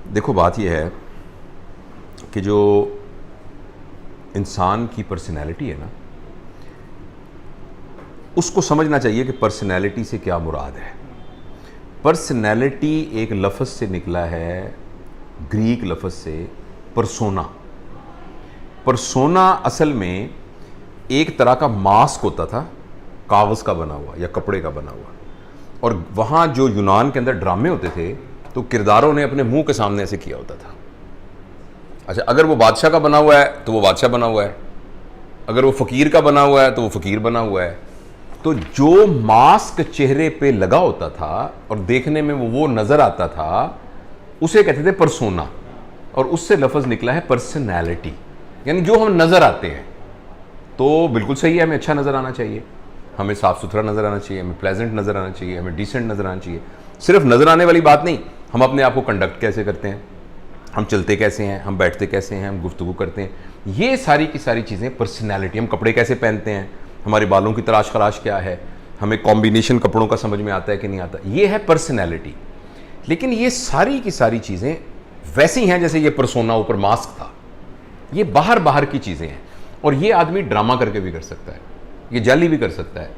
देखो, बात यह है कि जो इंसान की पर्सनैलिटी है ना, उसको समझना चाहिए कि पर्सनैलिटी से क्या मुराद है। पर्सनैलिटी एक लफ्ज़ से निकला है, ग्रीक लफ्ज़ से परसोना। परसोना असल में एक तरह का मास्क होता था, कागज़ का बना हुआ या कपड़े का बना हुआ। और वहाँ जो यूनान के अंदर ड्रामे होते थे तो किरदारों ने अपने मुंह के सामने ऐसे किया होता था। अच्छा, अगर वो बादशाह का बना हुआ है तो वो बादशाह बना हुआ है, अगर वो फ़कीर का बना हुआ है तो वो फ़कीर बना हुआ है। तो जो मास्क चेहरे पे लगा होता था और देखने में वो नज़र आता था, उसे कहते थे परसोना। और उससे लफ्ज़ निकला है पर्सनैलिटी, यानी जो हम नज़र आते हैं। तो बिल्कुल सही है, हमें अच्छा नज़र आना चाहिए, हमें साफ़ सुथरा नज़र आना चाहिए, हमें प्लेजेंट नज़र आना चाहिए, हमें डिसेंट नज़र आना चाहिए। सिर्फ नज़र आने वाली बात नहीं, हम अपने आप को कंडक्ट कैसे करते हैं, हम चलते कैसे हैं, हम बैठते कैसे हैं, हम गुफ्तगू करते हैं, ये सारी की सारी चीज़ें पर्सनैलिटी। हम कपड़े कैसे पहनते हैं, हमारे बालों की तराश खराश क्या है, हमें कॉम्बिनेशन कपड़ों का समझ में आता है कि नहीं आता, ये है पर्सनैलिटी। लेकिन ये सारी की सारी चीज़ें वैसी हैं जैसे ये परसोना ऊपर मास्क था। ये बाहर बाहर की चीज़ें हैं, और ये आदमी ड्रामा करके भी कर सकता है, ये जाली भी कर सकता है,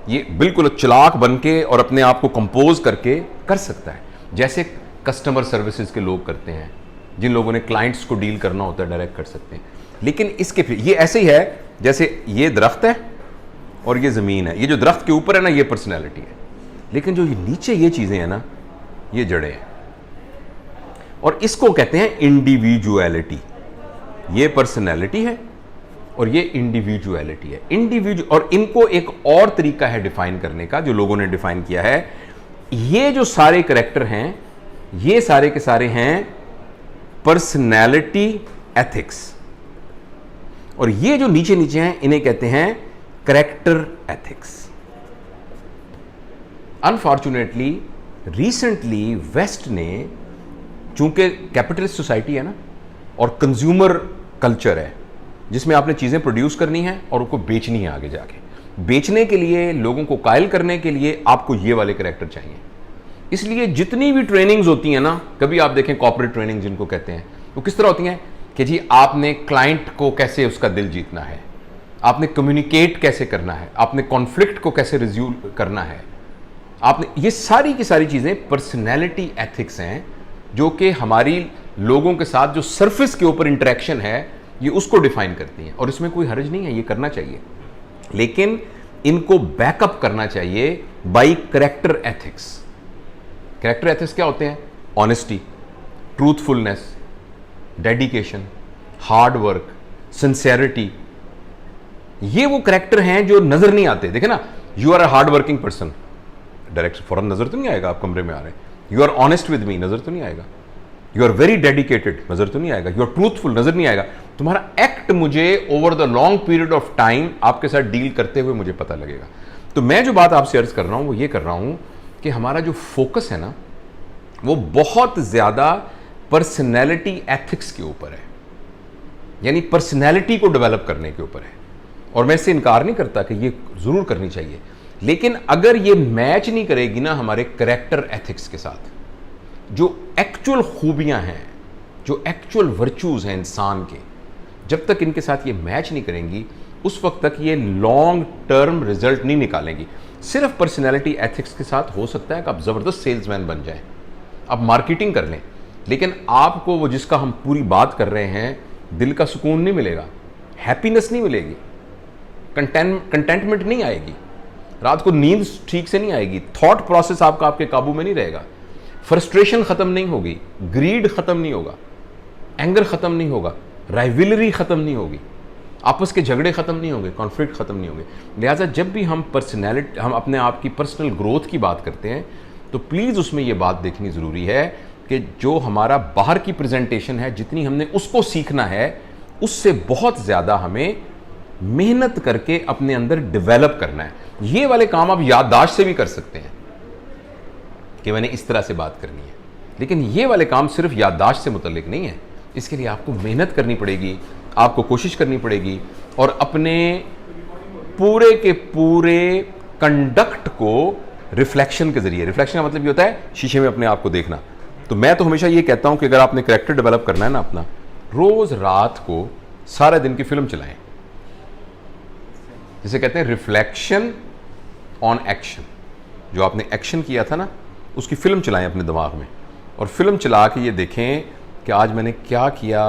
ये बिल्कुल चालाक बन के और अपने आप को कंपोज करके कर सकता है, जैसे कस्टमर सर्विसेज के लोग करते हैं, जिन लोगों ने क्लाइंट्स को डील करना होता है, डायरेक्ट कर सकते हैं। लेकिन इसके फिर ये ऐसे ही है जैसे ये दरख्त है और ये ज़मीन है, ये जो दरख्त के ऊपर है ना, ये पर्सनैलिटी है। लेकिन जो ये नीचे ये चीज़ें हैं ना, ये जड़ें हैं, और इसको कहते हैं इंडिविजुअलिटी। ये पर्सनैलिटी है और ये इंडिविजुअलिटी है। और इनको एक और तरीका है डिफाइन करने का, जो लोगों ने डिफाइन किया है। ये जो सारे करैक्टर हैं, ये सारे के सारे हैं पर्सनैलिटी एथिक्स, और ये जो नीचे नीचे हैं इन्हें कहते हैं character ethics. Unfortunately recently West ने, चूंकि कैपिटलिस्ट सोसाइटी है ना और कंज्यूमर कल्चर है, जिसमें आपने चीज़ें प्रोड्यूस करनी है और उनको बेचनी है, आगे जाके बेचने के लिए, लोगों को कायल करने के लिए आपको ये वाले करैक्टर चाहिए। इसलिए जितनी भी ट्रेनिंग्स होती हैं ना, कभी आप देखें कॉर्पोरेट ट्रेनिंग जिनको कहते हैं, वो किस तरह होती हैं कि जी आपने क्लाइंट को कैसे उसका दिल जीतना है, आपने कम्युनिकेट कैसे करना है, आपने कॉन्फ्लिक्ट को कैसे रिज्यूल करना है, आपने, ये सारी की सारी चीज़ें पर्सनैलिटी एथिक्स हैं, जो कि हमारी लोगों के साथ जो सरफेस के ऊपर इंटरेक्शन है, ये उसको डिफाइन करती हैं। और इसमें कोई हर्ज नहीं है, ये करना चाहिए, लेकिन इनको बैकअप करना चाहिए by character ethics. Character ethics क्या होते हैं? Honesty, truthfulness, dedication, hard work, sincerity. ये वो करैक्टर हैं जो नजर नहीं आते। देखे ना, you are a hard working person, direct फौरन नजर तो नहीं आएगा, आप कमरे में आ रहे हैं। You are honest with me, नजर तो नहीं आएगा। यू आर वेरी डेडिकेटेड, नजर तो नहीं आएगा। यू आर ट्रूथफुल, नजर नहीं आएगा। तुम्हारा एक्ट मुझे over the long period of time आपके साथ डील करते हुए मुझे पता लगेगा। तो मैं जो बात आपसे अर्ज कर रहा हूं वो ये कर रहा हूं कि हमारा जो फोकस है ना, वो बहुत ज्यादा पर्सनैलिटी एथिक्स के ऊपर है, यानी पर्सनैलिटी को डेवलप करने के ऊपर है। और मैं इससे इनकार नहीं करता कि ये जरूर करनी चाहिए, लेकिन अगर ये मैच नहीं करेगी ना हमारे करैक्टर एथिक्स के साथ, जो एक्चुअल खूबियां हैं, जो एक्चुअल वर्चूज हैं इंसान के, जब तक इनके साथ ये मैच नहीं करेंगी, उस वक्त तक ये लॉन्ग टर्म रिजल्ट नहीं निकालेंगी। सिर्फ पर्सनैलिटी एथिक्स के साथ हो सकता है कि आप ज़बरदस्त सेल्समैन बन जाएं, आप मार्केटिंग कर लें, लेकिन आपको वो जिसका हम पूरी बात कर रहे हैं, दिल का सुकून नहीं मिलेगा, हैप्पीनेस नहीं मिलेगी, कंटेंटमेंट नहीं आएगी, रात को नींद ठीक से नहीं आएगी, थॉट प्रोसेस आपका आपके काबू में नहीं रहेगा, फ्रस्ट्रेशन खत्म नहीं होगी, ग्रीड खत्म नहीं होगा, एंगर खत्म नहीं होगा, राइवलरी खत्म नहीं होगी, आपस के झगड़े खत्म नहीं होंगे, कॉन्फ्लिक्ट खत्म नहीं होंगे। लिहाजा जब भी हम अपने आप की पर्सनल ग्रोथ की बात करते हैं, तो प्लीज़ उसमें यह बात देखनी ज़रूरी है कि जो हमारा बाहर की प्रेजेंटेशन है, जितनी हमने उसको सीखना है, उससे बहुत ज़्यादा हमें मेहनत करके अपने अंदर डेवलप करना है। ये वाले काम आप याददाश्त से भी कर सकते हैं कि मैंने इस तरह से बात करनी है, लेकिन ये वाले काम सिर्फ याददाश्त से मुतल्लिक नहीं है। इसके लिए आपको मेहनत करनी पड़ेगी, आपको कोशिश करनी पड़ेगी, और अपने पूरे के पूरे कंडक्ट को रिफ्लेक्शन के जरिए, रिफ्लेक्शन का मतलब ये होता है शीशे में अपने आप को देखना, तो मैं तो हमेशा ये कहता हूं कि अगर आपने कैरेक्टर डेवलप करना है ना अपना, रोज रात को सारे दिन की फिल्म चलाएं, जिसे कहते हैं रिफ्लेक्शन ऑन एक्शन। जो आपने एक्शन किया था ना, उसकी फिल्म चलाएं अपने दिमाग में, और फिल्म चला के ये देखें कि आज मैंने क्या किया,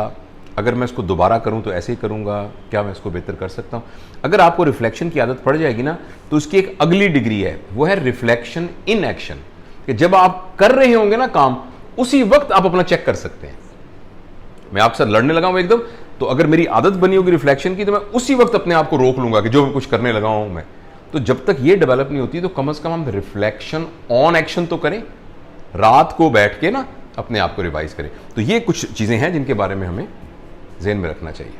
अगर मैं इसको दोबारा करूं तो ऐसे ही करूंगा, क्या मैं इसको बेहतर कर सकता हूं। अगर आपको रिफ्लेक्शन की आदत पड़ जाएगी ना, तो उसकी एक अगली डिग्री है, वो है रिफ्लेक्शन इन एक्शन, कि जब आप कर रहे होंगे ना काम, उसी वक्त आप अपना चेक कर सकते हैं। मैं आपसे लड़ने लगा हूं एकदम, तो अगर मेरी आदत बनी होगी रिफ्लेक्शन की, तो मैं उसी वक्त अपने आप को रोक लूंगा कि जो मैं कुछ करने लगा हूं मैं। तो जब तक ये डेवलप नहीं होती, तो कम से कम हम रिफ्लेक्शन ऑन एक्शन तो करें, रात को बैठ के ना अपने आप को रिवाइज करें। तो ये कुछ चीजें हैं जिनके बारे में हमें ज़हन में रखना चाहिए।